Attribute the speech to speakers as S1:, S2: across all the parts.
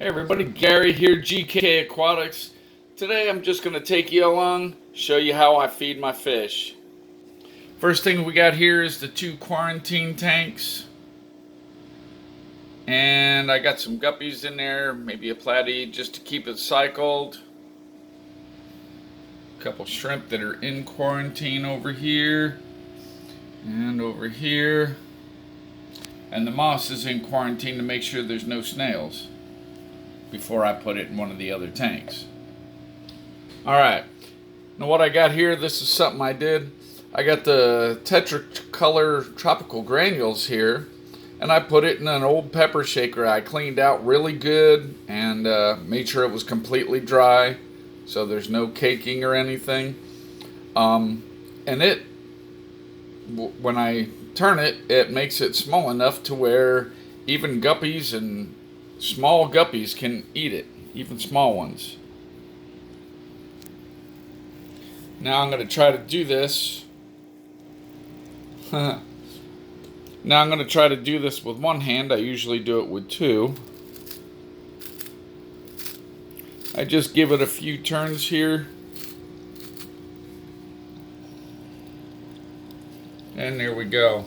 S1: Hey everybody, Gary here, GK Aquatics. Today I'm just going to take you along, show you how I feed my fish. First thing we got here is the 2 quarantine tanks. And I got some guppies in there, maybe a platy just to keep it cycled. A couple shrimp that are in quarantine over here. And over here. And the moss is in quarantine to make sure there's no snails before I put it in one of the other tanks. Alright, now what I got here, this is something I did. I got the Tetracolor tropical granules here, and I put it in an old pepper shaker I cleaned out really good and made sure it was completely dry so there's no caking or anything. And it, when I turn it, it makes it small enough to where even guppies and small guppies can eat it, even small ones. Now I'm going to try to do this. Now I'm going to try to do this with one hand. I usually do it with 2. I just give it a few turns here. And there we go.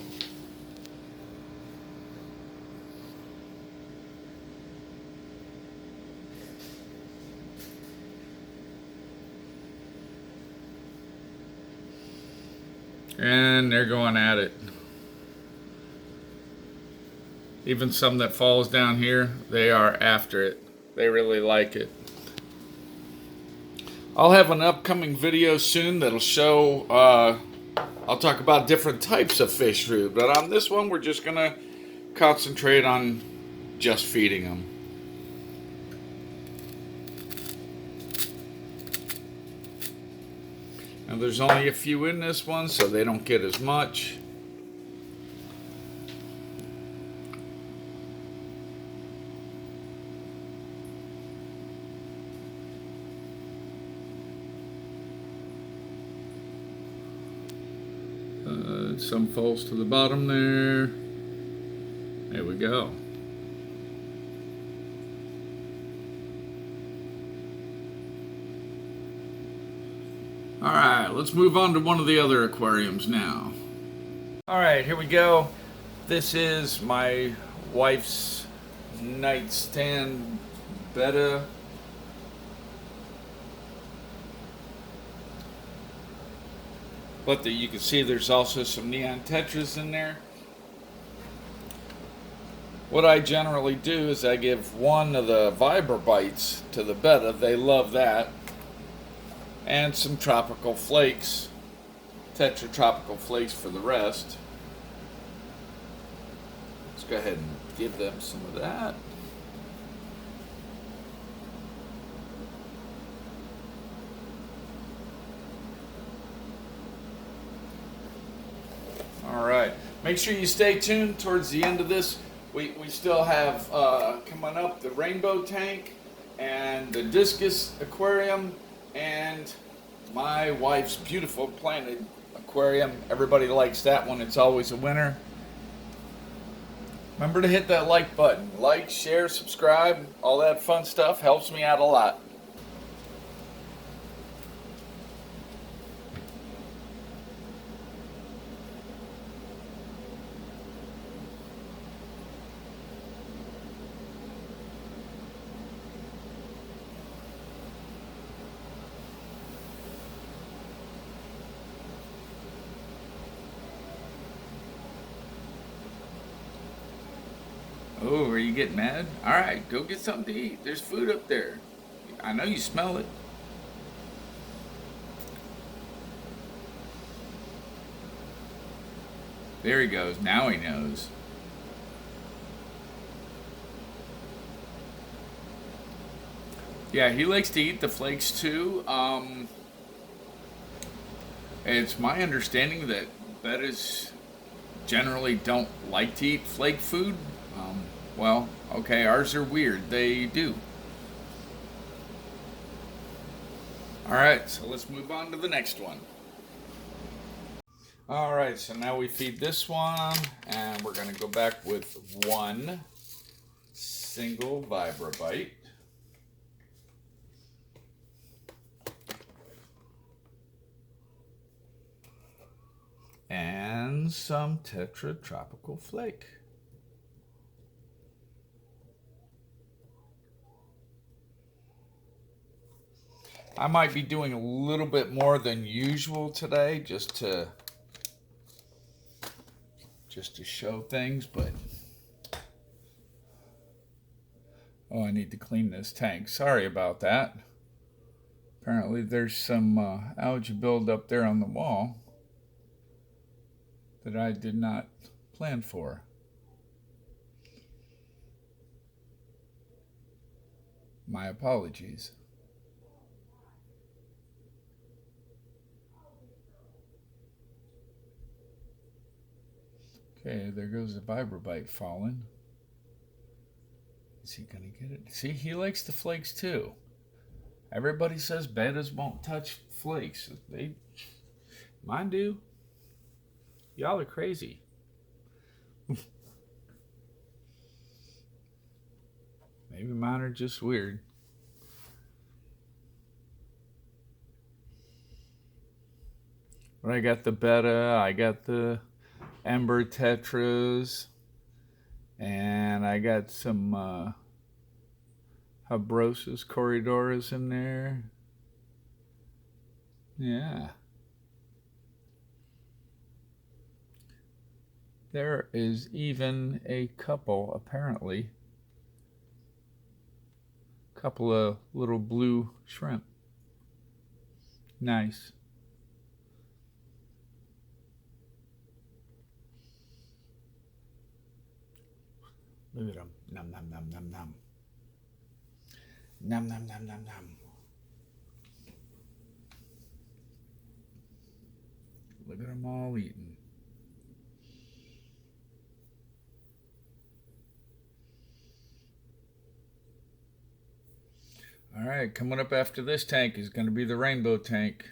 S1: And they're going at it. Even some that falls down here, they are after it. They really like it. I'll have an upcoming video soon that'll show, I'll talk about different types of fish food. But on this one, we're just going to concentrate on just feeding them. Now there's only a few in this one, so they don't get as much. Some falls to the bottom there. There we go. Alright, let's move on to one of the other aquariums now. Alright, here we go. This is my wife's nightstand Betta. But you can see there's also some neon tetras in there. What I generally do is I give one of the Vibra Bites to the Betta. They love that. And some tropical flakes, Tetra tropical flakes for the rest. Let's go ahead and give them some of that. All right, make sure you stay tuned towards the end of this. We still have coming up the rainbow tank and the Discus aquarium and my wife's beautiful planted aquarium. Everybody likes that one. It's always a winner. Remember to hit that like button. Like, share, subscribe, all that fun stuff helps me out a lot. Oh, are you getting mad? Alright, go get something to eat. There's food up there. I know you smell it. There he goes. Now he knows. Yeah, he likes to eat the flakes too. It's my understanding that Bettas generally don't like to eat flake food. Well, okay, ours are weird. They do. Alright, so let's move on to the next one. Alright, so now we feed this one, and we're going to go back with one single Vibra Bite. and some Tetra Tropical Flake. I might be doing a little bit more than usual today just to show things, but oh, I need to clean this tank. Sorry about that. Apparently there's some algae buildup there on the wall that I did not plan for. My apologies. Okay, there goes the vibrobite falling. Is he gonna get it? See, he likes the flakes too. Everybody says bettas won't touch flakes. Mine do. Y'all are crazy. Maybe mine are just weird. But I got the Betta, I got the Ember Tetras, and I got some Habrosus Corridoras in there. Yeah. There is even a couple, apparently. Couple of little blue shrimp. Nice. Look at them. Nom, nom, nom, nom, nom. Nom, nom, nom, nom, nom. Look at them all eating. All right, coming up after this tank is going to be the rainbow tank.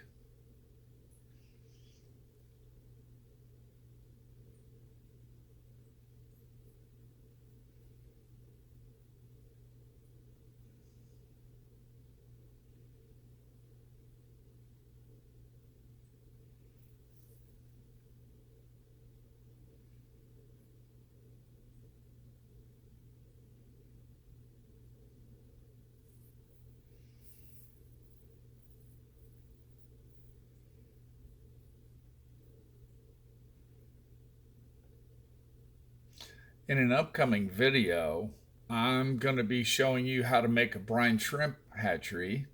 S1: In an upcoming video, I'm going to be showing you how to make a brine shrimp hatchery.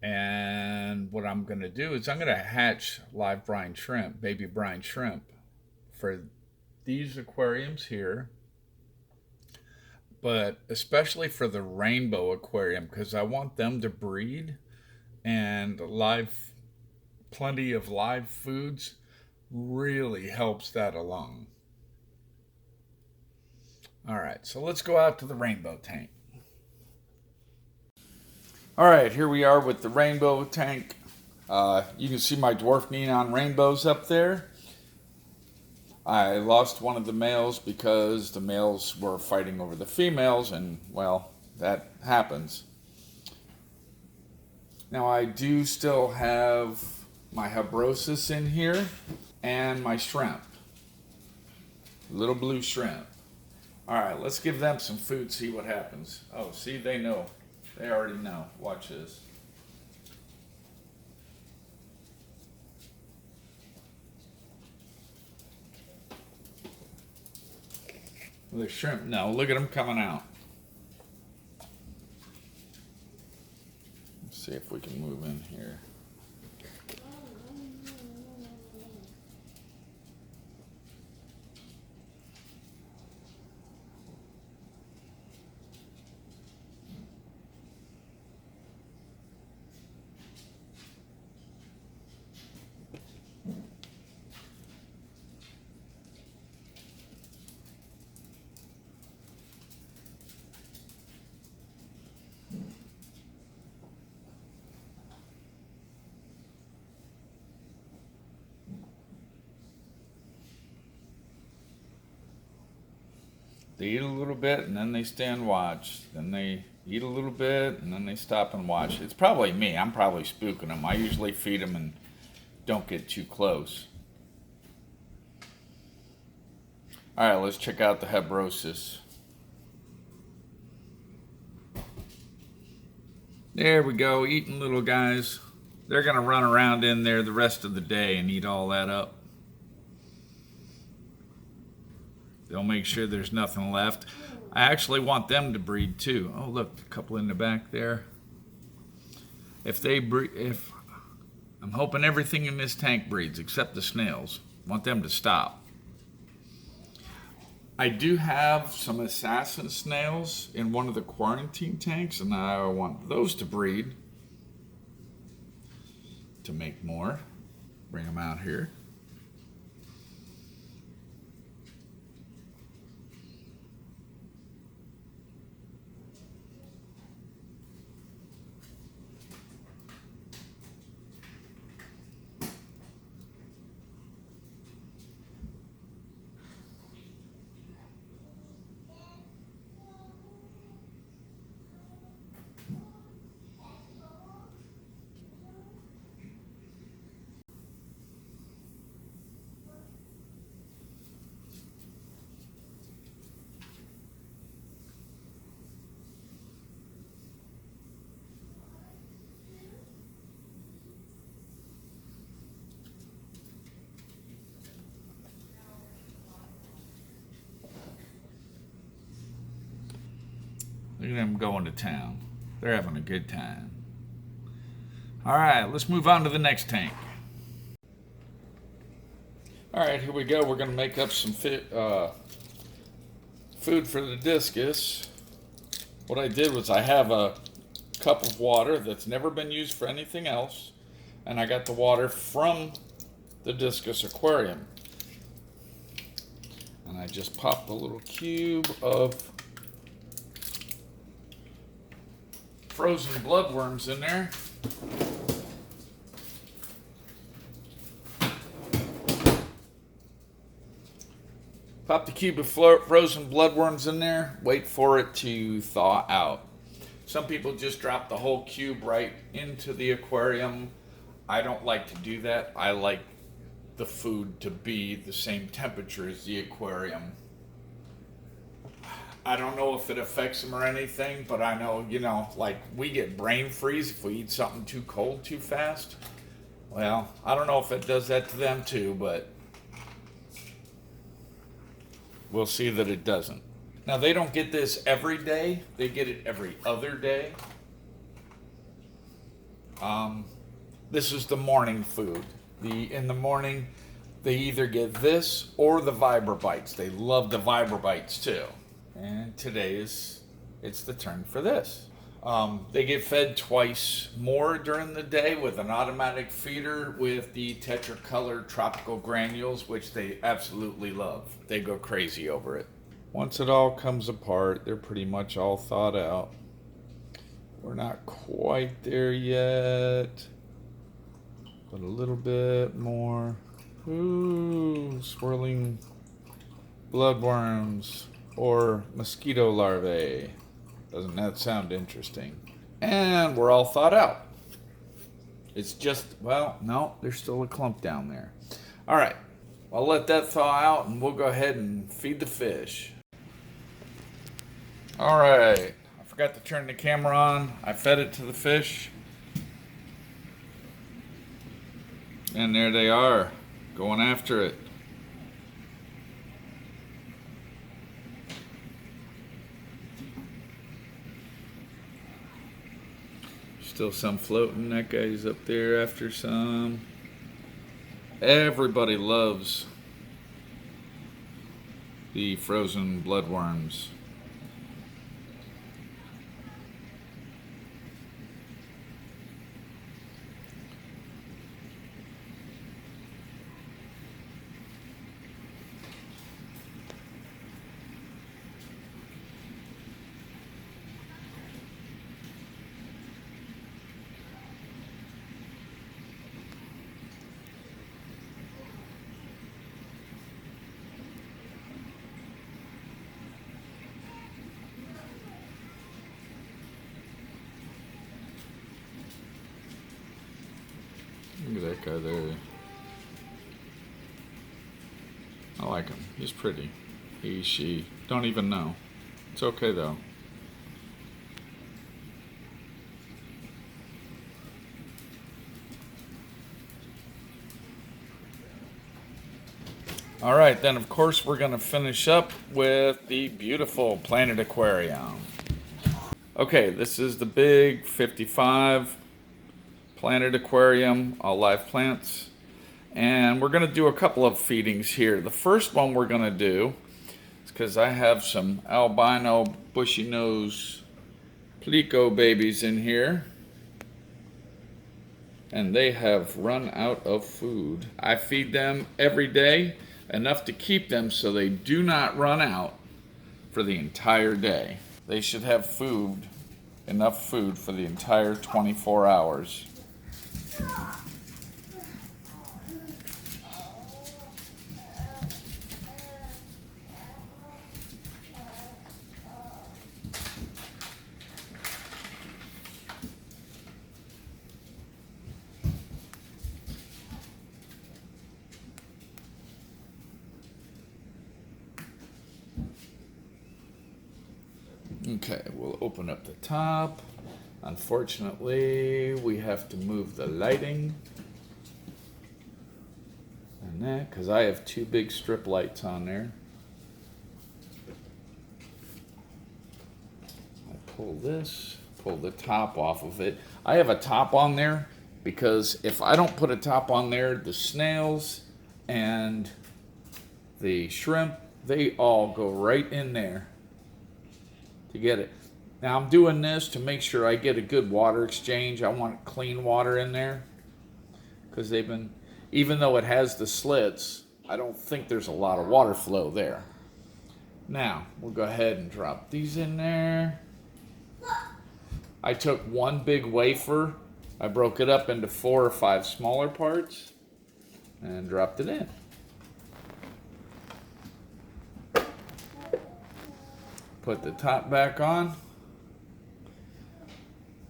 S1: And what I'm going to do is I'm going to hatch live brine shrimp, baby brine shrimp, for these aquariums here. But especially for the rainbow aquarium, because I want them to breed, and plenty of live foods really helps that along. All right, so let's go out to the rainbow tank. All right, here we are with the rainbow tank. You can see my dwarf neon rainbows up there. I lost one of the males because the males were fighting over the females, and well, that happens. Now I do still have my Habrosus in here and my shrimp, little blue shrimp. All right, let's give them some food, see what happens. Oh, see, they know. They already know. Watch this. The shrimp, no, look at them coming out. Let's see if we can move in here. They eat a little bit and then they stand watch. Then they eat a little bit and then they stop and watch. It's probably me. I'm probably spooking them. I usually feed them and don't get too close. All right, let's check out the Hebrosis. There we go, eating little guys. They're gonna run around in there the rest of the day and eat all that up. They'll make sure there's nothing left. I actually want them to breed too. Oh, look, a couple in the back there. If they breed, I'm hoping everything in this tank breeds except the snails. Want them to stop. I do have some assassin snails in one of the quarantine tanks, and I want those to breed to make more. Bring them out here. Look at them going to town. They're having a good time. All right, let's move on to the next tank. All right, here we go. We're going to make up some food for the Discus. What I did was I have a cup of water that's never been used for anything else, and I got the water from the Discus aquarium. And I just popped a little cube of frozen bloodworms in there. Pop the cube of frozen bloodworms in there, wait for it to thaw out. Some people just drop the whole cube right into the aquarium. I don't like to do that. I like the food to be the same temperature as the aquarium. I don't know if it affects them or anything, but I know, like we get brain freeze if we eat something too cold too fast. Well, I don't know if it does that to them too, but we'll see that it doesn't. Now, they don't get this every day. They get it every other day. This is the morning food. In the morning, they either get this or the Vibra Bites. They love the Vibra Bites too. And today it's the turn for this. They get fed twice more during the day with an automatic feeder with the tetracolored tropical granules, which they absolutely love. They go crazy over it. Once it all comes apart, they're pretty much all thawed out. We're not quite there yet, but a little bit more. Ooh, swirling bloodworms. Or mosquito larvae. Doesn't that sound interesting? And we're all thawed out. It's just, well, no, there's still a clump down there. All right, I'll let that thaw out and we'll go ahead and feed the fish. All right, I forgot to turn the camera on. I fed it to the fish. And there they are, going after it. Still some floating. That guy's up there after some. Everybody loves the frozen bloodworms. Look at that guy there. I like him. He's pretty. He, she. Don't even know. It's okay though. All right, then of course we're going to finish up with the beautiful Planet Aquarium. Okay, this is the big 55 Planet Aquarium, all live plants. And we're going to do a couple of feedings here. The first one we're going to do is because I have some albino bushy nose plico babies in here. And they have run out of food. I feed them every day, enough to keep them so they do not run out for the entire day. They should have food, enough food for the entire 24 hours. Okay, we'll open up the top. Unfortunately, we have to move the lighting and that because I have two big strip lights on there. I pull this, pull the top off of it. I have a top on there because if I don't put a top on there, the snails and the shrimp, they all go right in there to get it. Now I'm doing this to make sure I get a good water exchange. I want clean water in there because they've been, even though it has the slits, I don't think there's a lot of water flow there. Now we'll go ahead and drop these in there. I took one big wafer, I broke it up into 4 or 5 smaller parts and dropped it in. Put the top back on.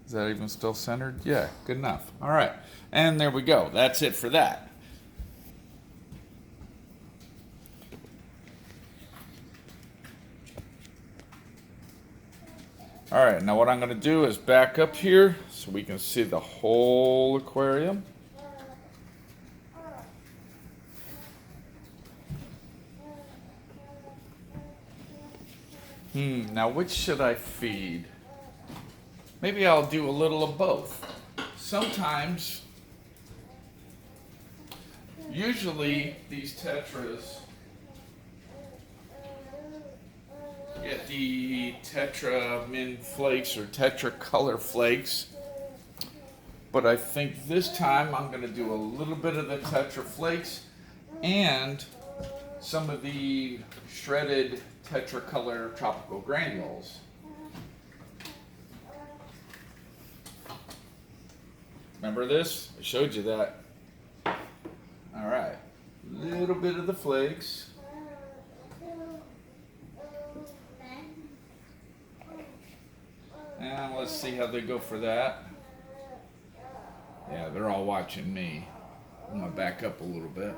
S1: Is that even still centered? Yeah, good enough. All right, and there we go. That's it for that. All right, now what I'm going to do is back up here so we can see the whole aquarium. Now which should I feed? Maybe I'll do a little of both. Sometimes, usually these tetras get the Tetra Min Flakes or Tetra Color Flakes. But I think this time I'm going to do a little bit of the Tetra Flakes and some of the shredded Tetra Color Tropical Granules. Remember this? I showed you that. All right, a little bit of the flakes. And let's see how they go for that. Yeah, they're all watching me. I'm gonna back up a little bit.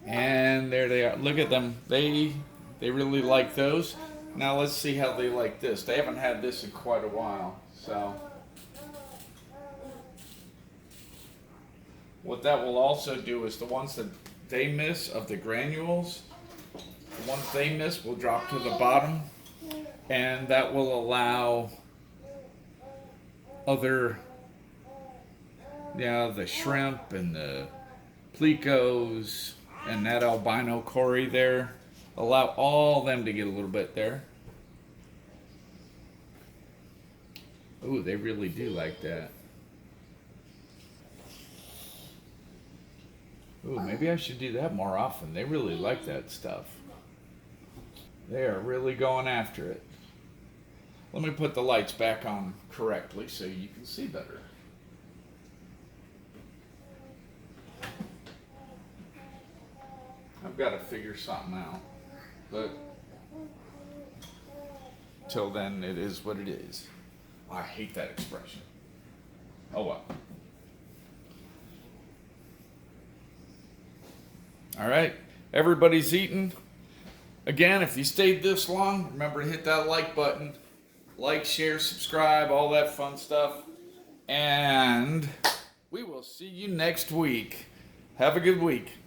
S1: And there they are. Look at them. They really like those. Now let's see how they like this. They haven't had this in quite a while. So what that will also do is the ones that they miss of the granules, the ones they miss will drop to the bottom, and that will allow other, the shrimp and the plecos and that albino cory there, allow all them to get a little bit there. Ooh, they really do like that. Ooh, maybe I should do that more often. They really like that stuff. They are really going after it. Let me put the lights back on correctly so you can see better. I've got to figure something out, but till then it is what it is. I hate that expression. Oh well. All right, everybody's eating. Again, if you stayed this long, remember to hit that like button. Like, share, subscribe, all that fun stuff. And we will see you next week. Have a good week.